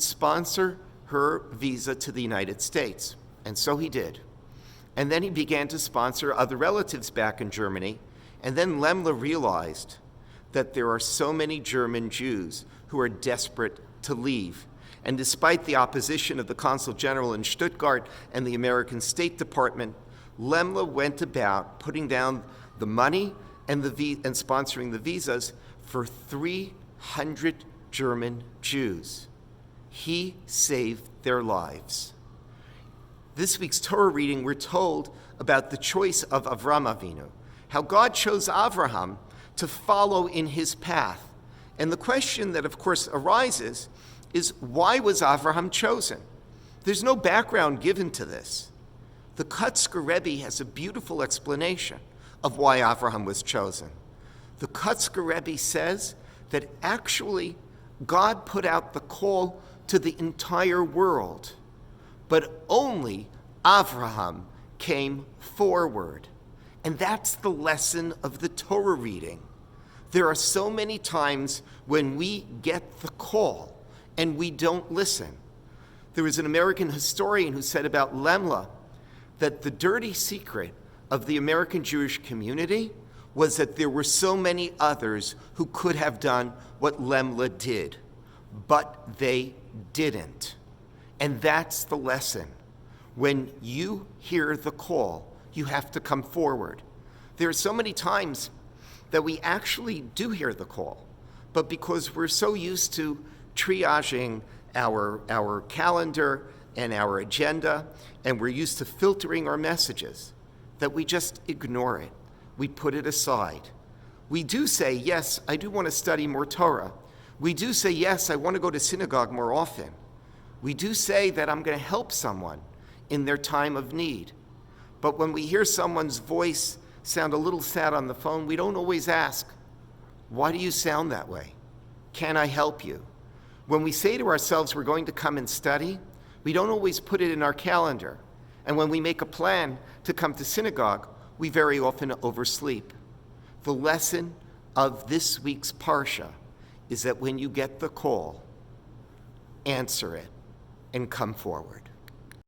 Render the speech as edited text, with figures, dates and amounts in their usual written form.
sponsor her visa to the United States. And so he did. And then he began to sponsor other relatives back in Germany. And then Lemla realized that there are so many German Jews who are desperate to leave. And despite the opposition of the Consul General in Stuttgart and the American State Department, Lemla went about putting down the money and sponsoring the visas for 300 German Jews. He saved their lives. This week's Torah reading, we're told about the choice of Avram Avinu, how God chose Avraham to follow in his path. And the question that, of course, arises is, why was Avraham chosen? There's no background given to this. The Kotzker Rebbe has a beautiful explanation of why Avraham was chosen. The Kotzker Rebbe says that actually God put out the call to the entire world, but only Avraham came forward. And that's the lesson of the Torah reading. There are so many times when we get the call and we don't listen. There was an American historian who said about Lemla that the dirty secret of the American Jewish community was that there were so many others who could have done what Lemla did, but they didn't. And that's the lesson. When you hear the call, you have to come forward. There are so many times that we actually do hear the call, but because we're so used to triaging our calendar and our agenda, and we're used to filtering our messages, that we just ignore it. We put it aside. We do say, yes, I do want to study more Torah. We do say, yes, I want to go to synagogue more often. We do say that I'm going to help someone in their time of need. But when we hear someone's voice sound a little sad on the phone, we don't always ask, why do you sound that way? Can I help you? When we say to ourselves we're going to come and study, we don't always put it in our calendar. And when we make a plan to come to synagogue, we very often oversleep. The lesson of this week's Parsha is that when you get the call, answer it and come forward.